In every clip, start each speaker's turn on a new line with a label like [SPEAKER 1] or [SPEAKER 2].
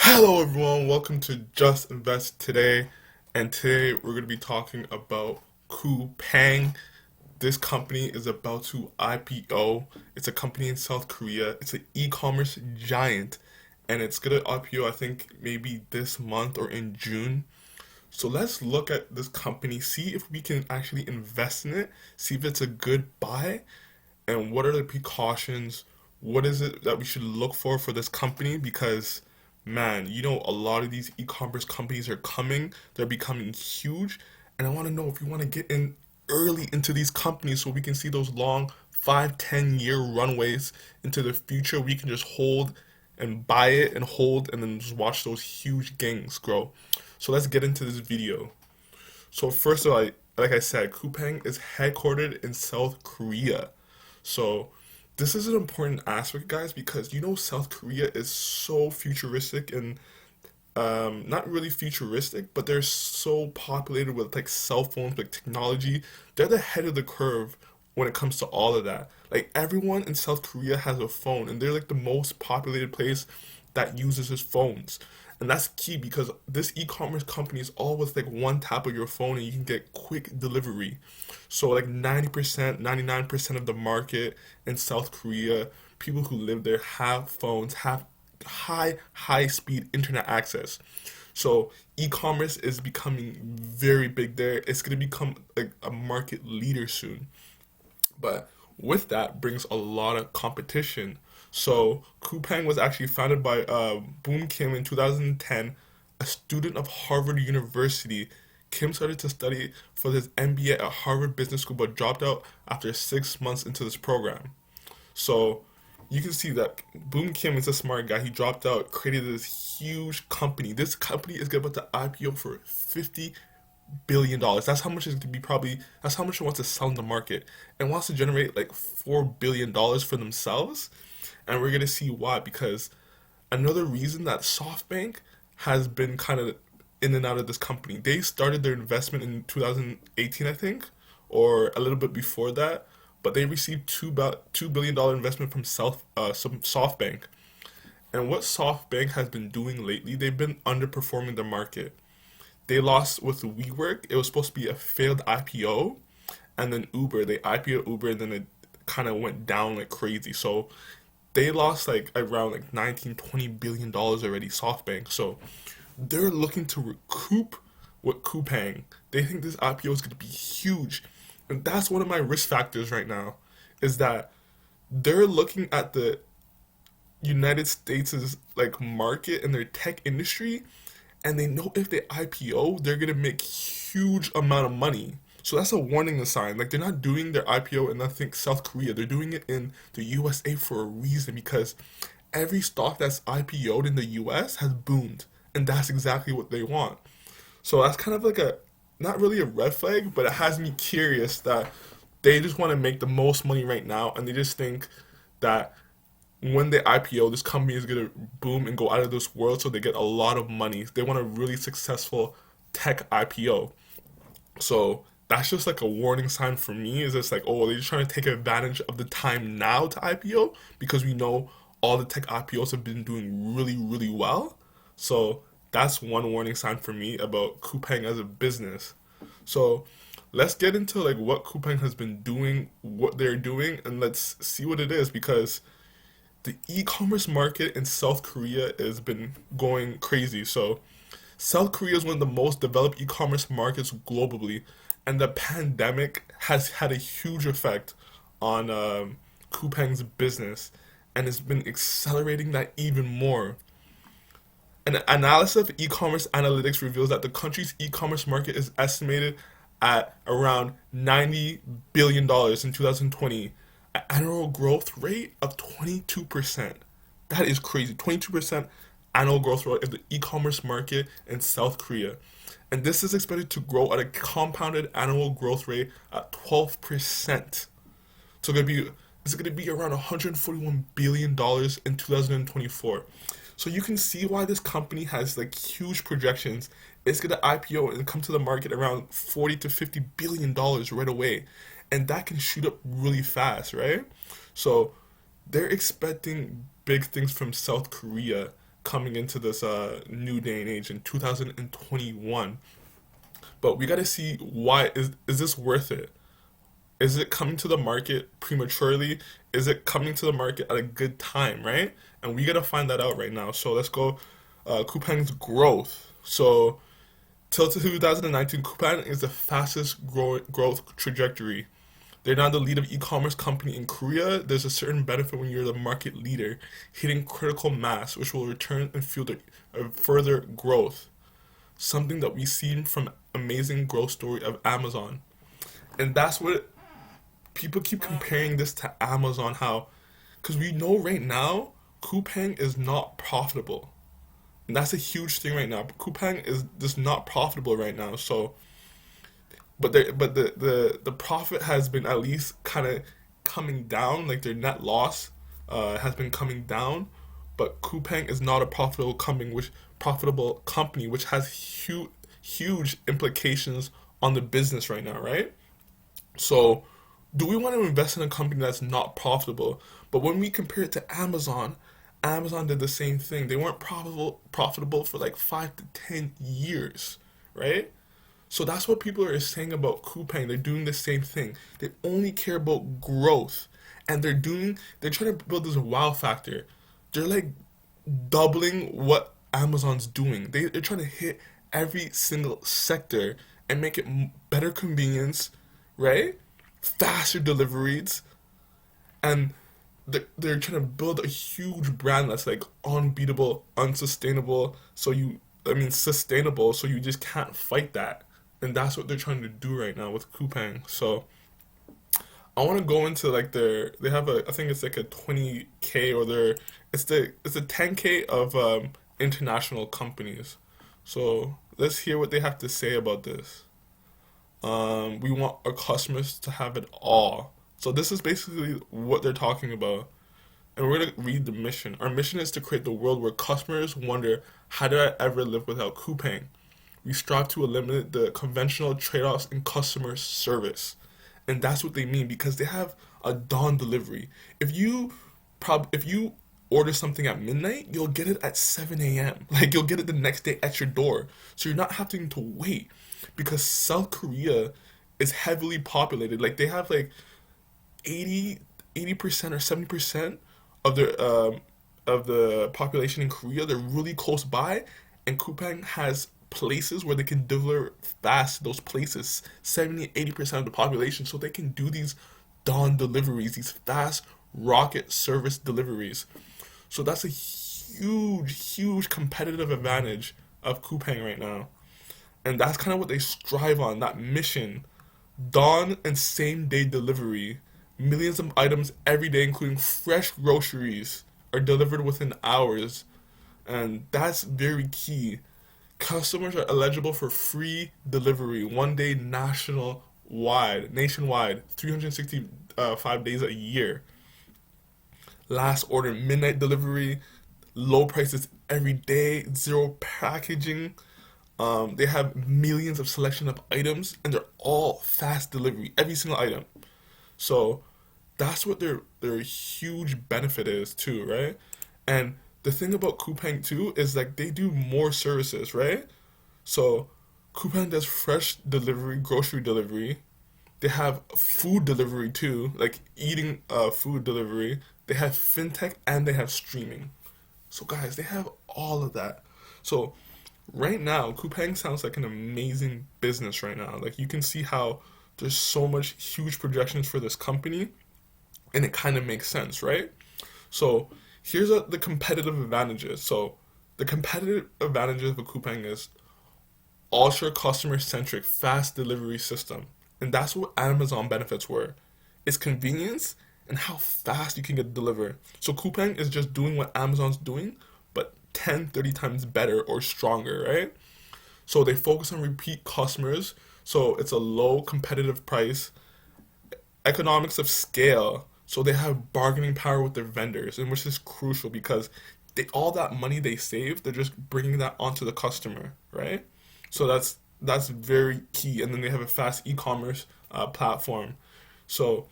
[SPEAKER 1] Hello everyone, welcome to Just Invest Today, and today we're going to be talking about Coupang. This company is about to IPO. It's a company in South Korea. It's an e-commerce giant, and it's going to IPO I think maybe this month or in June. So let's look at this company, see if we can actually invest in it, see if it's a good buy, and what are the precautions? What is it that we should look for this company? Because, man, a lot of these e-commerce companies are coming, they're becoming huge, and I want to know if you want to get in early into these companies so we can see those long 5, 10 year runways into the future. We can just hold and buy it and hold and then just watch those huge gangs grow. So let's get into this video. So first of all, like I said, Coupang is headquartered in South Korea. So this is an important aspect, guys, because South Korea is so futuristic and not really futuristic, but they're so populated with like cell phones, like technology. They're the head of the curve when it comes to all of that. Like everyone in South Korea has a phone, and they're like the most populated place that uses his phones. And that's key because this e-commerce company is all with like one tap of your phone and you can get quick delivery. So like 90%, 99% of the market in South Korea, people who live there have phones, have high speed internet access. So e-commerce is becoming very big there. It's going to become like a market leader soon. But with that brings a lot of competition. So Coupang was actually founded by Boon Kim in 2010, a student of Harvard University. Kim started to study for his MBA at Harvard Business School, but dropped out after 6 months into this program. So you can see that Boon Kim is a smart guy. He dropped out, created this huge company. This company is about to IPO for $50 billion. That's how much it's to be probably. That's how much it wants to sell in the market, and wants to generate like $4 billion for themselves. And we're gonna see why. Because another reason that SoftBank has been kind of in and out of this company. They started their investment in 2018, I think, or a little bit before that. But they received $2 billion investment from some SoftBank. And what SoftBank has been doing lately, they've been underperforming the market. They lost with WeWork. It was supposed to be a failed IPO, and then Uber. They IPO Uber, and then it kind of went down like crazy. So they lost like around like 19, $20 billion already. SoftBank. So they're looking to recoup with Coupang. They think this IPO is going to be huge, and that's one of my risk factors right now. Is that they're looking at the United States' like market and their tech industry, and they know if they IPO, they're gonna make huge amount of money. So that's a warning sign. Like they're not doing their IPO in I think South Korea. They're doing it in the USA for a reason because every stock that's IPO'd in the US has boomed, and that's exactly what they want. So that's kind of like a not really a red flag, but it has me curious that they just want to make the most money right now, and they just think that when they IPO, this company is gonna boom and go out of this world, so they get a lot of money. They want a really successful tech IPO. So that's just like a warning sign for me. Is it's like, oh, they're just trying to take advantage of the time now to IPO because we know all the tech IPOs have been doing really, really well. So that's one warning sign for me about Coupang as a business. So let's get into like what Coupang has been doing, what they're doing, and let's see what it is because the e-commerce market in South Korea has been going crazy. So South Korea is one of the most developed e-commerce markets globally, and the pandemic has had a huge effect on Coupang's business, and it's been accelerating that even more. An analysis of e-commerce analytics reveals that the country's e-commerce market is estimated at around $90 billion in 2020, an annual growth rate of 22%. That is crazy. 22% annual growth rate of the e-commerce market in South Korea. And this is expected to grow at a compounded annual growth rate at 12%. So it's gonna be around $141 billion in 2024. So you can see why this company has like huge projections. It's gonna IPO and come to the market around 40 to $50 billion right away, and that can shoot up really fast, right? So they're expecting big things from South Korea. coming into this new day and age in 2021. But we got to see, why is this worth it? Is it coming to the market prematurely? Is it coming to the market at a good time, right? And we got to find that out right now. So let's go. Coupang's growth. So till 2019, Coupang is the fastest growth trajectory. They're now the lead of e-commerce company in Korea. There's a certain benefit when you're the market leader, hitting critical mass, which will return and fuel further growth. Something that we've seen from amazing growth story of Amazon. And that's what people keep comparing this to Amazon, how, because we know right now, Coupang is not profitable. And that's a huge thing right now. Coupang is just not profitable right now. So, but the profit has been at least kind of coming down. Like their net loss has been coming down. But Coupang is not a profitable company, which has huge implications on the business right now, right? So, do we want to invest in a company that's not profitable? But when we compare it to Amazon, Amazon did the same thing. They weren't profitable for like 5 to 10 years, right? So that's what people are saying about Coupang. They're doing the same thing. They only care about growth, and they're trying to build this wow factor. They're like doubling what Amazon's doing. They're trying to hit every single sector and make it better convenience, right? Faster deliveries, and they're trying to build a huge brand that's like unbeatable, unsustainable. Sustainable. So you just can't fight that, and that's what they're trying to do right now with Coupang. So I want to go into like they have I think it's like a 20K, or it's a 10K of international companies. So let's hear what they have to say about this. We want our customers to have it all. So this is basically what they're talking about. And we're going to read the mission. Our mission is to create the world where customers wonder, how did I ever live without Coupang? We strive to eliminate the conventional trade-offs in customer service. And that's what they mean, because they have a dawn delivery. If you order something at midnight, you'll get it at 7 a.m. Like you'll get it the next day at your door. So you're not having to wait, because South Korea is heavily populated. Like they have like 80% or 70% of the population in Korea. They're really close by, and Coupang has places where they can deliver fast to those places. 70-80% of the population, so they can do these dawn deliveries, these fast rocket service deliveries. So that's a huge competitive advantage of Coupang right now. And that's kind of what they strive on, that mission. Dawn and same day delivery. Millions of items every day, including fresh groceries, are delivered within hours. And that's very key. Customers are eligible for free delivery, 1 day nationwide, 365 days a year. Last order, midnight delivery, low prices every day, zero packaging. They have millions of selection of items, and they're all fast delivery, every single item. So that's what their huge benefit is too, right? And the thing about Coupang too is like they do more services, right? So Coupang does fresh delivery, grocery delivery. They have food delivery too, like eating food delivery. They have fintech, and they have streaming. So guys, they have all of that. So right now, Coupang sounds like an amazing business right now. Like you can see how there's so much huge projections for this company, and it kind of makes sense, right? So here's the competitive advantages. So the competitive advantages of a Coupang is ultra customer centric fast delivery system. And that's what Amazon benefits were. It's convenience and how fast you can get delivered. So Coupang is just doing what Amazon's doing, but 10, 30 times better or stronger, right? So they focus on repeat customers. So it's a low competitive price, economics of scale. So they have bargaining power with their vendors, and which is crucial because all that money they save, they're just bringing that onto the customer, right? So that's very key. And then they have a fast e-commerce platform. So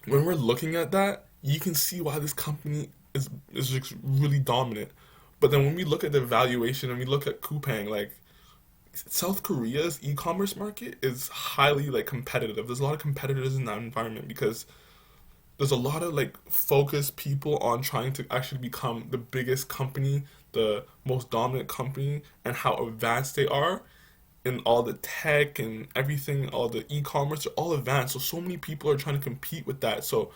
[SPEAKER 1] when we're looking at that, you can see why this company is just really dominant. But then when we look at the valuation and we look at Coupang, like South Korea's e-commerce market is highly like competitive. There's a lot of competitors in that environment because there's a lot of like focused people on trying to actually become the biggest company, the most dominant company, and how advanced they are in all the tech and everything, all the e-commerce, are all advanced. So many people are trying to compete with that. So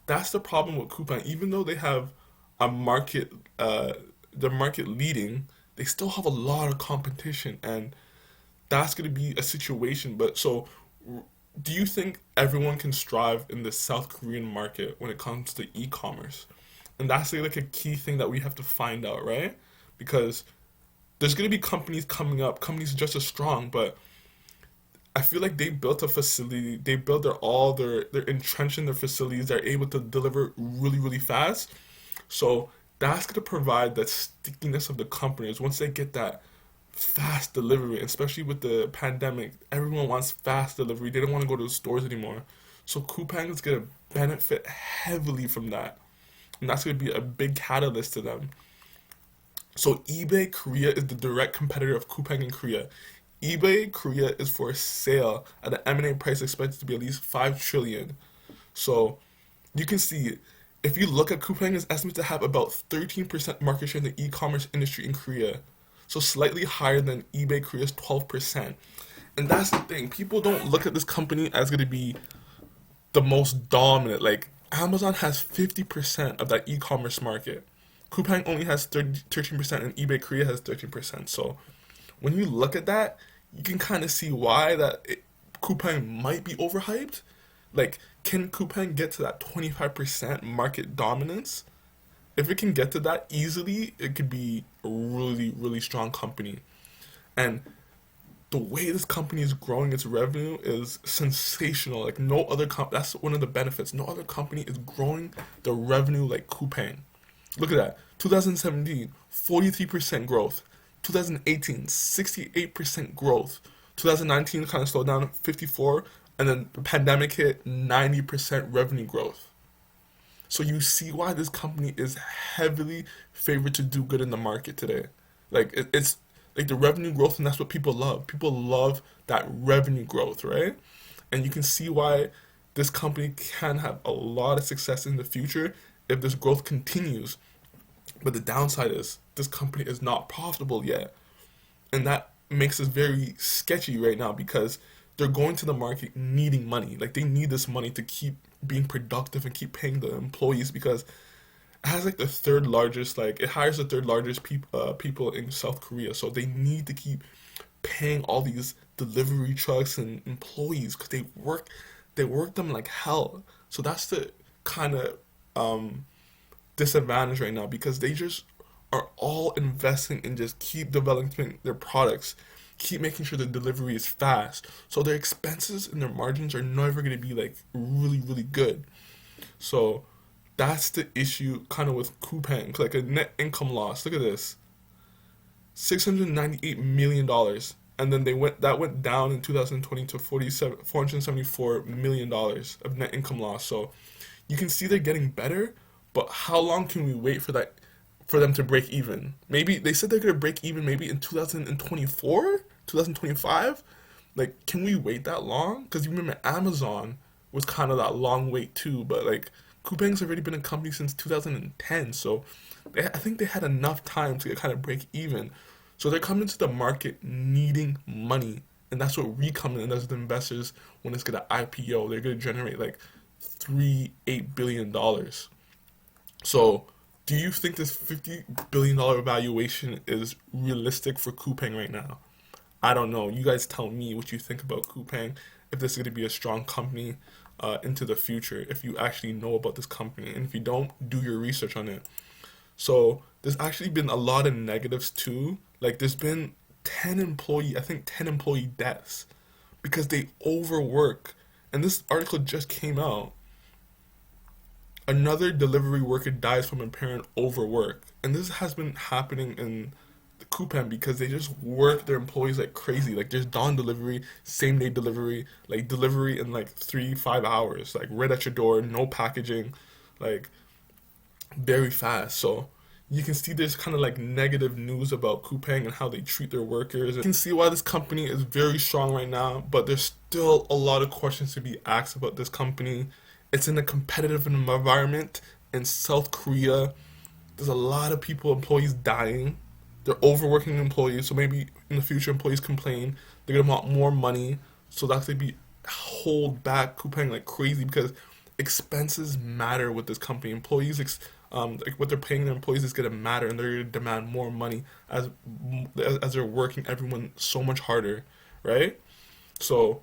[SPEAKER 1] that's the problem with Coupang. Even though they have a market, they're market leading, they still have a lot of competition, and that's going to be a situation. But so, do you think everyone can strive in the South Korean market when it comes to e-commerce? And that's like a key thing that we have to find out, right? Because there's going to be companies coming up, companies just as strong, but I feel like they built a facility, they built they're entrenched in their facilities, they're able to deliver really, really fast. So that's gonna provide that stickiness of the companies once they get that fast delivery, especially with the pandemic. Everyone wants fast delivery. They don't want to go to the stores anymore. So Coupang is gonna benefit heavily from that. And that's gonna be a big catalyst to them. So eBay Korea is the direct competitor of Coupang in Korea. eBay Korea is for sale at an M&A price expected to be at least 5 trillion. So you can see if you look at Coupang is estimated to have about 13% market share in the e-commerce industry in Korea. So slightly higher than eBay Korea's 12%. And that's the thing. People don't look at this company as going to be the most dominant. Like Amazon has 50% of that e-commerce market. Coupang only has 13% and eBay Korea has 13%. So when you look at that, you can kind of see why Coupang might be overhyped. Like, can Coupang get to that 25% market dominance? If it can get to that easily, it could be a really, really strong company. And the way this company is growing its revenue is sensational. Like no other that's one of the benefits. No other company is growing the revenue like Coupang. Look at that. 2017, 43% growth. 2018, 68% growth. 2019 kind of slowed down, 54, and then the pandemic hit, 90% revenue growth. So you see why this company is heavily favored to do good in the market today. Like it's like the revenue growth, and that's what people love. People love that revenue growth, right? And you can see why this company can have a lot of success in the future if this growth continues. But the downside is this company is not profitable yet. And that makes us very sketchy right now because they're going to the market needing money. Like they need this money to keep being productive and keep paying the employees because it has like the third largest, like it hires the third largest people in South Korea. So they need to keep paying all these delivery trucks and employees because they work them like hell. So that's the kind of disadvantage right now because they just are all investing in just keep developing their products, keep making sure the delivery is fast. So their expenses and their margins are never going to be like really, really good. So that's the issue kind of with Coupang, like a net income loss. Look at this. $698 million. And then that went down in 2020 to $474 million of net income loss. So you can see they're getting better, but how long can we wait for them to break even? Maybe they said they're gonna break even maybe in 2024, 2025. Like, can we wait that long? Because you remember Amazon was kind of that long wait too, but like Coupang's already been a company since 2010, so I think they had enough time to kind of break even. So they're coming to the market needing money, and that's what we come in as the investors when it's gonna IPO. They're gonna generate like $8 billion. So, do you think this $50 billion valuation is realistic for Coupang right now? I don't know. You guys tell me what you think about Coupang, if this is going to be a strong company into the future, if you actually know about this company. And if you don't, do your research on it. So, there's actually been a lot of negatives too. Like, there's been 10 employee deaths because they overwork. And this article just came out. Another delivery worker dies from apparent overwork. And this has been happening in the Coupang because they just work their employees like crazy. Like there's dawn delivery, same day delivery, like delivery in like 3, 5 hours, like right at your door, no packaging, like very fast. So you can see there's kind of like negative news about Coupang and how they treat their workers. You can see why this company is very strong right now, but there's still a lot of questions to be asked about this company. It's in a competitive environment in South Korea. There's a lot of people, employees dying. They're overworking employees, so maybe in the future employees complain. They're gonna want more money, so that's gonna be hold back Coupang like crazy because expenses matter with this company. Like what they're paying their employees is gonna matter, and they're gonna demand more money as they're working everyone so much harder, right? So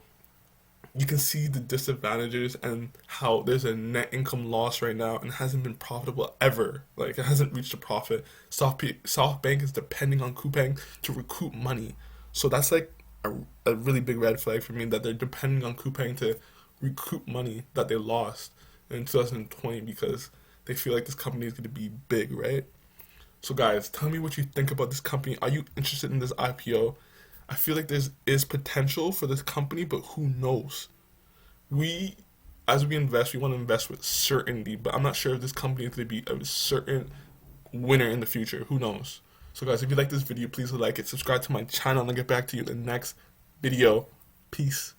[SPEAKER 1] you can see the disadvantages and how there's a net income loss right now and hasn't been profitable ever. Like it hasn't reached a profit. SoftBank is depending on Coupang to recoup money. So that's like a really big red flag for me that they're depending on Coupang to recoup money that they lost in 2020 because they feel like this company is going to be big, right? So guys, tell me what you think about this company. Are you interested in this IPO? I feel like there is potential for this company, but who knows? We, as we invest, we want to invest with certainty, but I'm not sure if this company is going to be a certain winner in the future. Who knows? So guys, if you like this video, please like it, subscribe to my channel, and I'll get back to you in the next video. Peace.